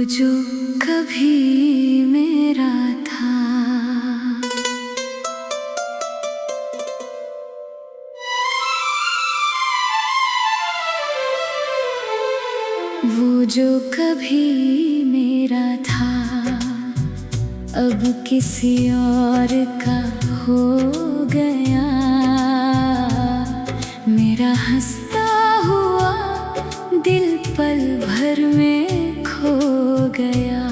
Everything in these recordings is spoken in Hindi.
जो कभी मेरा था, वो जो कभी मेरा था अब किसी और का हो गया। मेरा हंसता हुआ दिल पल भर में खो गया।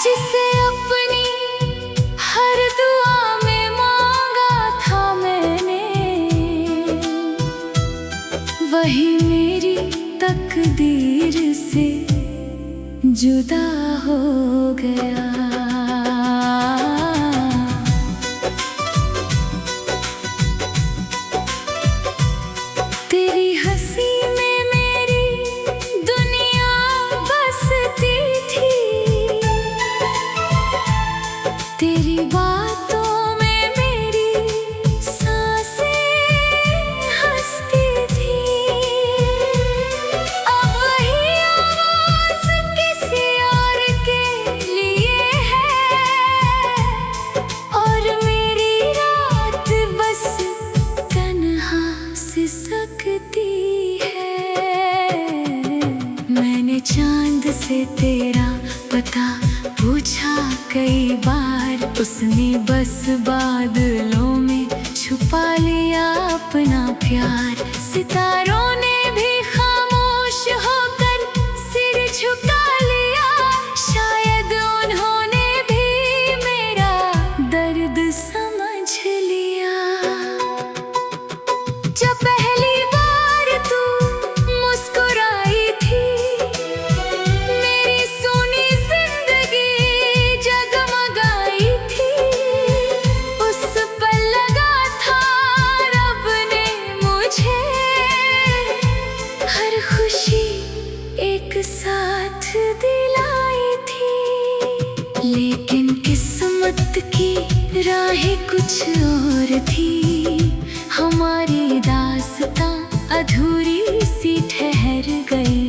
जिसे अपनी हर दुआ में मांगा था मैंने, वही मेरी तकदीर से जुदा हो गया। तेरी हंसी में मेरी दुनिया बसती थी, तेरी बातों में मेरी सांसें हंसती थी। अब वही आवाज़ किसी और के लिए है और मेरी रात बस तन्हा सिसकती है। मैंने चांद से तेरा पता पूछा कई बार, उसने बस बादलों में छुपा लिया अपना प्यार। सितारों ने भी खामोश होकर सिर झुका लिया, शायद उन्होंने भी मेरा दर्द समझ लिया। जब पहली बार तू मुस्कुराई थी, मेरी सोनी जिंदगी जगमगाई थी। उस पल लगा था रब ने मुझे हर खुशी एक साथ दिलाई थी। लेकिन किस्मत की राहें कुछ और थी, हमारी दास्तां अधूरी सी ठहर गई।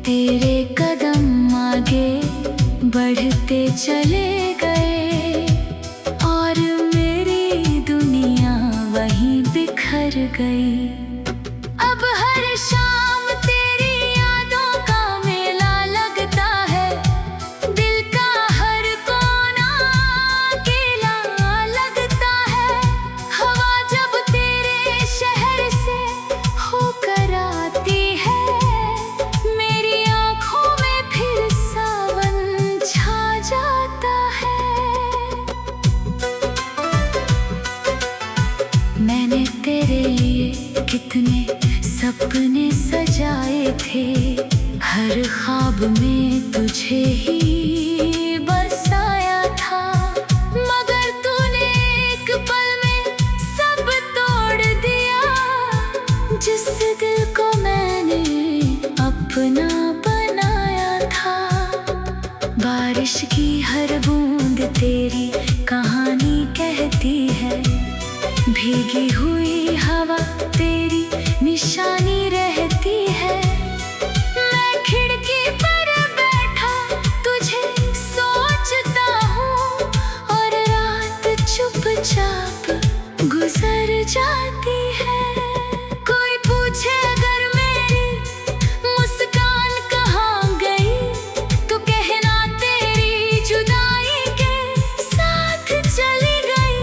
तेरे कदम आगे बढ़ते चले गए और मेरी दुनिया वहीं बिखर गई। अब हर शाम तेरी यादों का मेला लगता है, दिल का हर कोना अकेला लगता है। हवा जब तेरे शहर से होकर आती है, मेरी आँखों में फिर सावन छा जाता है। मैंने तेरे लिए कितने सपने सजाए थे, हर ख्वाब में तुझे ही बसाया था। मगर तूने एक पल में सब तोड़ दिया, जिस दिल को मैंने अपना बनाया था। बारिश की हर बूंद तेरी कहानी कहती है, भीगी हुई हवा तेरी निशानी रहती है। मैं खिड़की पर बैठा तुझे सोचता हूँ और रात चुपचाप गुजर जाती है। कोई पूछे अगर मेरी मुस्कान कहाँ गई, तो कहना तेरी जुदाई के साथ चली गई।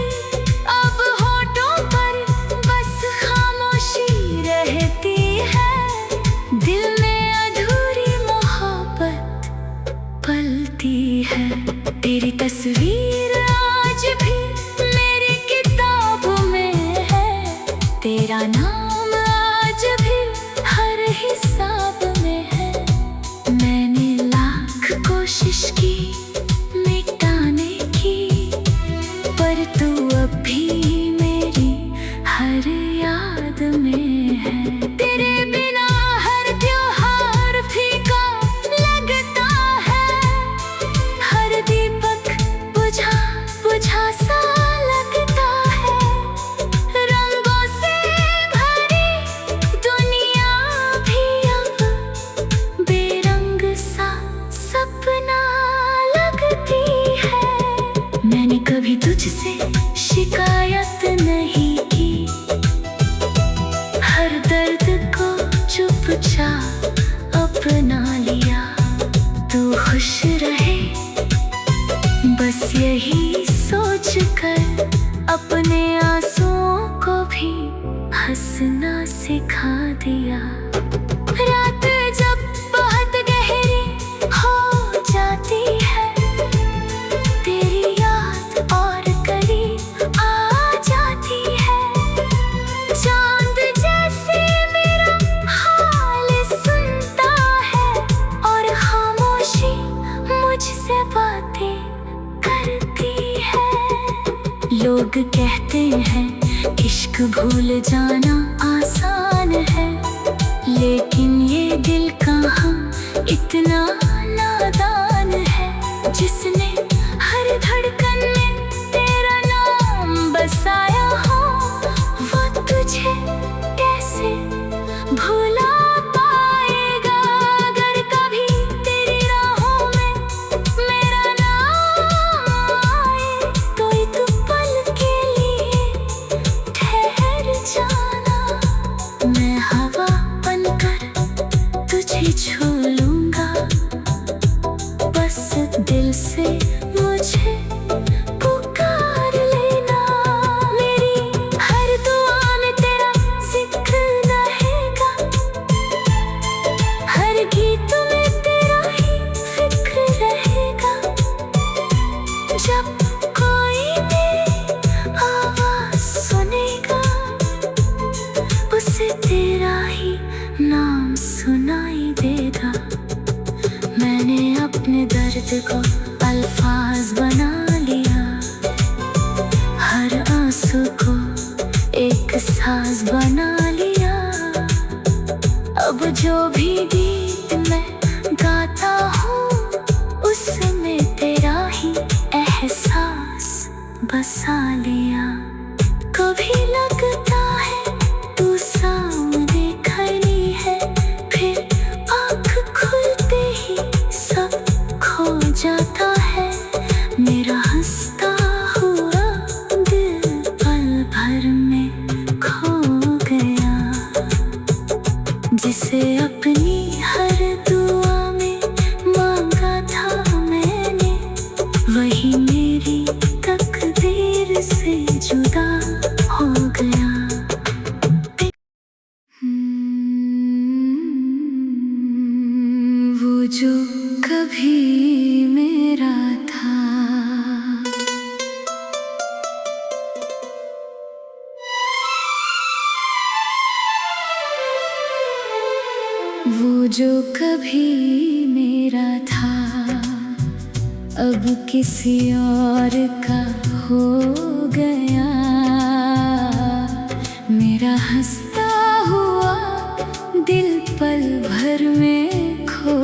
अब होठों पर बस खामोशी रहती है, दिल में अधूरी मोहब्बत पलती है। तेरी तस्वीर आज भी मेरी किताब में है, तेरा नाम आज भी हर हिसाब में है। मैंने लाख कोशिश की मिटाने की, पर तू अब भी मेरी हर याद में है। तेरे बिना हर त्योहार फीका लगता है, हर दीपक बुझा बुझा सा लगता है। रंगों से भरी दुनिया भी अब बेरंग सा हंसना सिखा दिया। रात जब बहुत गहरी हो जाती है, तेरी याद और करीब आ जाती है। चांद जैसे मेरा हाल सुनता है और खामोशी मुझसे बातें करती है। लोग कहते हैं इश्क भूल जाना आसान है, लेकिन ये दिल कहाँ इतना नादान है। जिसने हर धड़कन में तेरा नाम बसाया हो, वो तुझे कैसे भुला पाएगा। अगर कभी तेरी राहों में मेरा नाम आए, तो एक पल के लिए ठहर जाना। मैं हवा बनकर तुझे छू लूंगा, बस दिल से मुझे पुकार लेना। मेरी हर दुआ में तेरा जिक्र रहेगा, हर गीत में तेरा ही फिक्र रहेगा। जब कोई मेरी आवाज सुनेगा, उसे तेरा ही नाम सुनाई देगा। मैंने अपने दर्द को अल्फाज बना लिया, हर आंसू को एक साज बना लिया। अब जो भी गीत मैं गाता हूँ, उसमें तेरा ही एहसास बसा लिया। कभी लगता है तू सामने खड़ी है, फिर आँख खुलते ही सब खो जाता है। मेरा हंसता हुआ दिल पल भर में खो गया। जिसे अपनी हर दुआ में मांगा था मैंने, वही मेरी तकदीर से जुदा हो गया। वो जो कभी मेरा था, वो जो कभी मेरा था, अब किसी और का हो गया। मेरा हंसता हुआ दिल पल भर में खो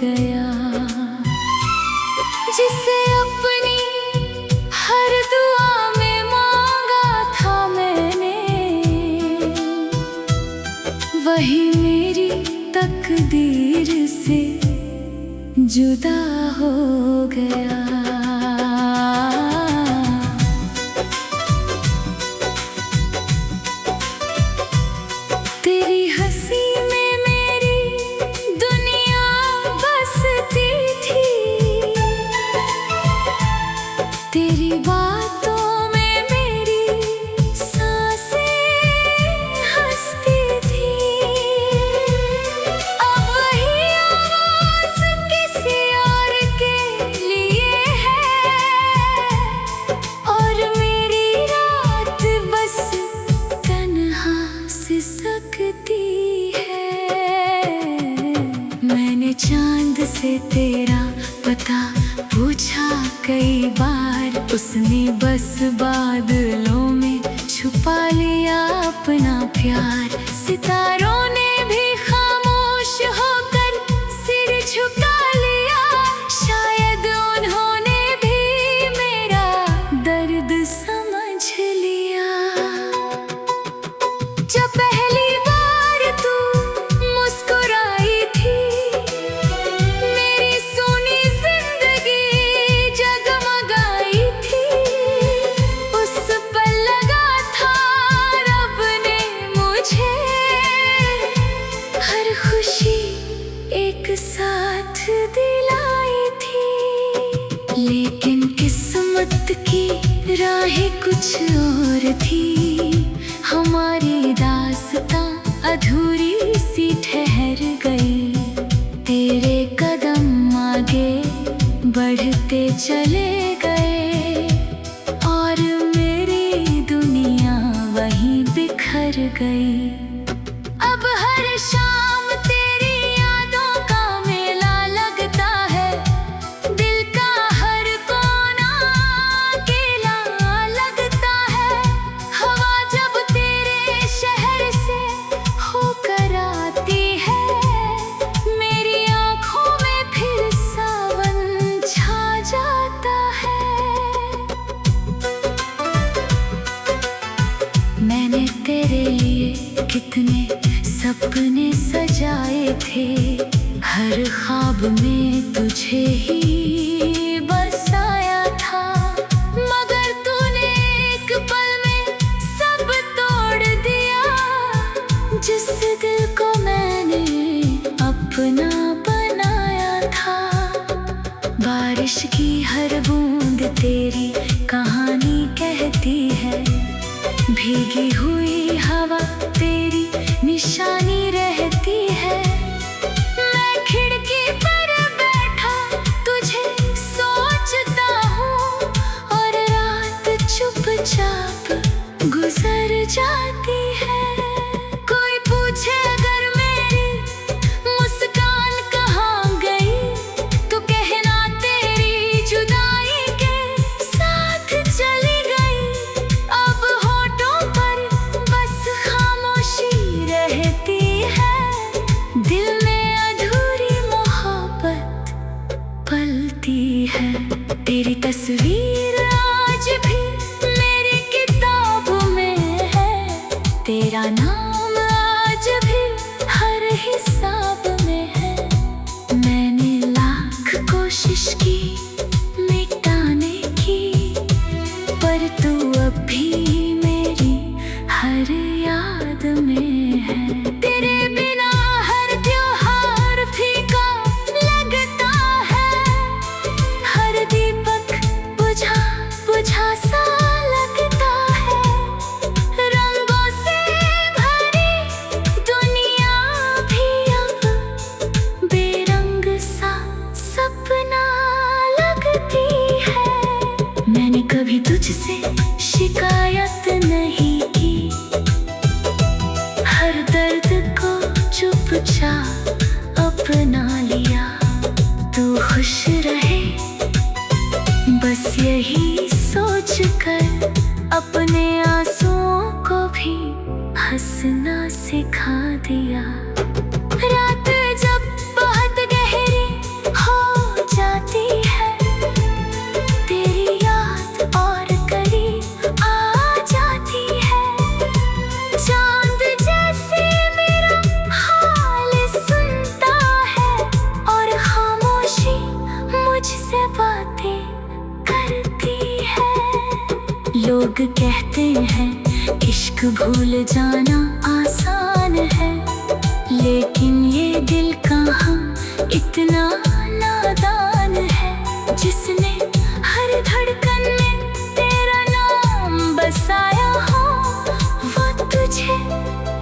गया। जिसे अपनी हर दुआ में मांगा था मैंने, वही मेरी तकदीर से जुदा हो गया। तेरी हंसी में मेरी दुनिया बसती थी, तेरी बातों में मेरी सांसें हंसती थी। अब वही आवाज किसी और के लिए है, और मेरी रात बस तन्हा सिसकती है। मैंने चांद से तेरा पता पूछा कई बार, उसने बस बादलों में छुपा लिया अपना प्यार। सितारों ने भी खामोश होकर सिर झुका लिया, शायद उन्होंने भी मेरा दर्द समझ लिया। जब पहली बार तू मुस्कुराई थी, मेरी सोनी जिंदगी जगमगाई थी। उस पल लगा था रब ने मुझे हर खुशी एक साथ दिलाई थी। लेकिन किस्मत की राहें कुछ और थी, हमारी दास्तां चले गए और मेरी दुनिया वहीं बिखर गई। अब हर शाम तेरी यादों का मेला लगता है, दिल का हर कोना अकेला लगता है। हवा जब तेरे शहर से होकर आती है, मेरी आँखों में फिर सावन छा जाता है। मैंने तेरे लिए कितने सपने सजाए थे, हर ख्वाब में तुझे ही बसाया था। मगर तूने एक पल में सब तोड़ दिया, जिस दिल को मैंने अपना बनाया था। बारिश की हर बूंद तेरी कहानी कहती है, भीगी हुई हवा तेरी निशानी रहती है। मैं खिड़की पर बैठा तुझे सोचता हूँ, और रात चुपचाप गुजर जाती है। कोई पूछे अगर मेरी मुस्कान कहाँ गई, तो कहना तेरी जुदाई के साथ चली गई। अब होठों पर बस खामोशी रहती है, दिल में अधूरी मोहब्बत पलती है। तेरी तस्वीर आज भी मेरी किताब में है, तेरा नाम आज भी हर हिसाब में है। मैंने लाख कोशिश की मिटाने की, पर तू अब भी मेरी हर याद में है। तेरे बिना हर त्योहार फीका लगता है, हर दीपक बुझा बुझा सा लगता है। रंगों से भरी दुनिया भी अब बेरंग सा सपना लगती है। मैंने कभी तुझसे शिकायत नहीं की, हर दर्द को चुपचाप अपना लिया। तू खुश रहे बस यही सोच कर, अपने आंसुओं को भी हंसना सिखा दिया। रात जब बहुत गहरी हो जाती है, तेरी याद और करीब आ जाती है। चांद जैसे मेरा हाल सुनता है, और खामोशी मुझसे बातें करती है। लोग कहते हैं इश्क भूल जाना आसान है, लेकिन ये दिल कहाँ इतना नादान है, जिसने हर धड़कन में तेरा नाम बसाया हो। वो तुझे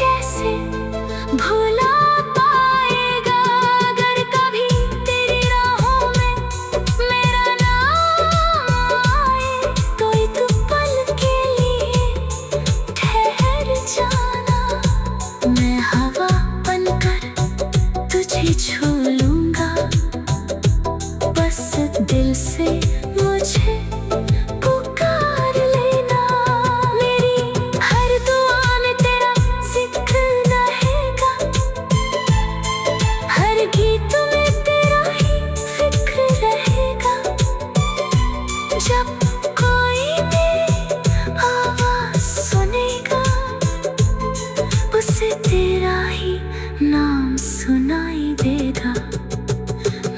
कैसे भुला पाएगा, अगर कभी तेरी राहों में मेरा नाम आए, तो एक पल के लिए ठहर जाना। मैं हवा बनकर तुझे छू लूंगा, बस दिल से मुझे पुकार लेना। मेरी हर दुआ में तेरा जिक्र रहेगा, हर गीत में तेरा ही फिक्र रहेगा। जब कोई मेरी आवाज सुनेगा, उसे तेरा ही नाम सुनाई देगा।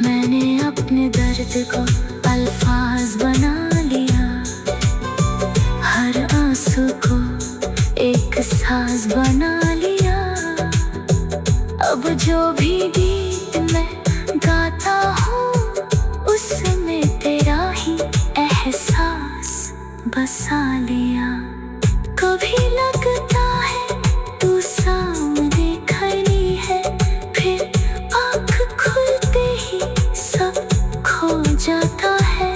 मैंने अपने दर्द को अल्फाज बना लिया, हर आंसू को एक साज बना लिया। अब जो भी गीत मैं गाता हूँ, उसमें तेरा ही एहसास बसा लिया। कभी लगता है तू सामने खड़ी है, फिर आँख खुलते ही सब खो जाता है।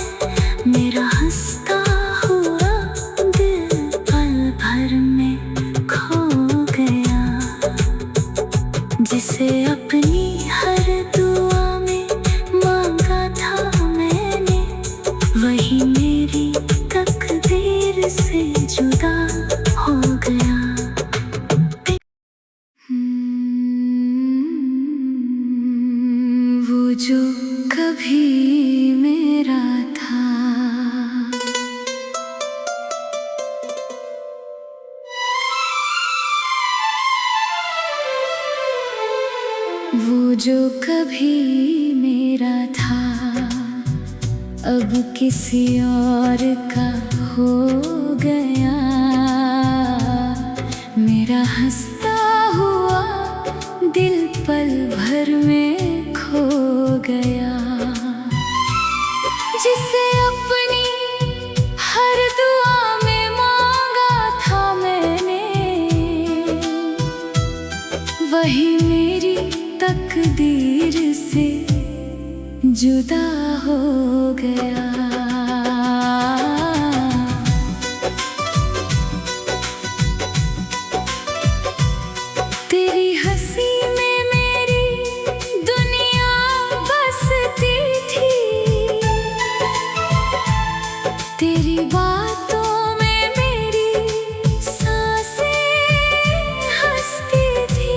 जिसे अपनी हर दुआ में मांगा था मैंने, वही मेरी तकदीर से जुदा हो गया। वो जो कभी मेरा था, वो जो कभी मेरा था, अब किसी और का हो गया। मेरा हंसता हुआ दिल पल भर में खो गया। जिसे अपनी हर दुआ में मांगा था मैंने, वही मेरी तकदीर से जुदा हो गया। तेरी हंसी में मेरी दुनिया बसती थी, तेरी बातों में मेरी सांसें हंसती थी।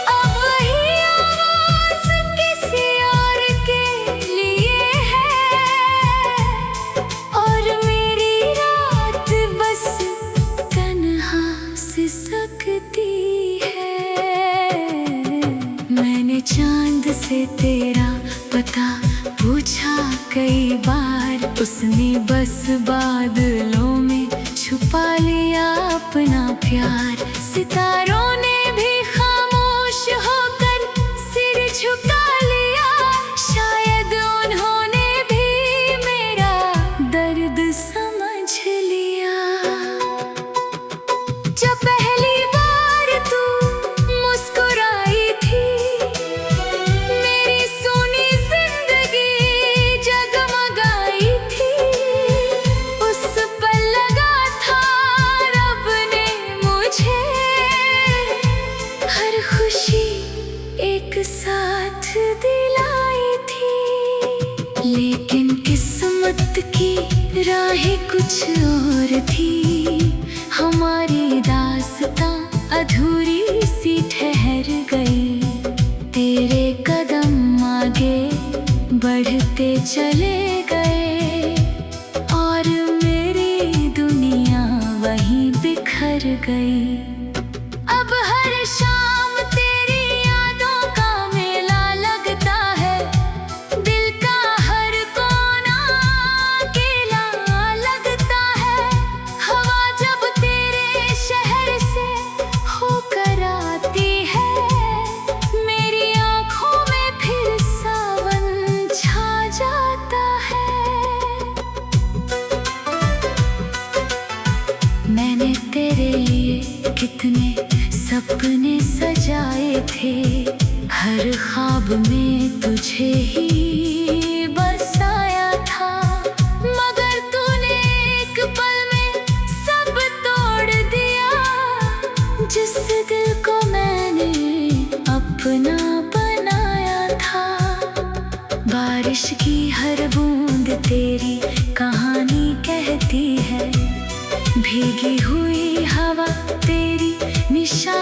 अब वही आवाज़ किसी और के लिए है, और मेरी रात बस तन्हा सिसकती है। मैंने चांद से तेरा पता पूछा कई बार, उसने बस बादलों में छुपा लिया अपना प्यार। सितारों ने भी खामोश होकर सिर झुका लिया, शायद उन्होंने भी मेरा दर्द समझ लिया। जब पहली बार तू मुस्कुराई थी, मेरी सोनी जिंदगी जगमगाई थी। उस पल लगा था रब ने मुझे हर खुशी एक साथ दिलाई थी। लेकिन किस्मत की राहें कुछ और थी, हमारी दास्तां अधूरी सी ठहर गई। तेरे कदम आगे बढ़ते चले गए, और मेरी दुनिया वहीं बिखर गई। अब हर शाम तेरी यादों का मेला लगता है, दिल का हर कोना अकेला लगता है। हवा जब तेरे शहर से होकर आती है, मेरी आँखों में फिर सावन छा जाता है। मैंने तेरे लिए कितने सपने सजाए थे, हर ख्वाब में तुझे ही बसाया था। मगर तूने एक पल में सब तोड़ दिया, जिस दिल को मैंने अपना बनाया था। बारिश की हर बूंद तेरी कहानी कहती है, भीगी हुई हवा तेरी निशानी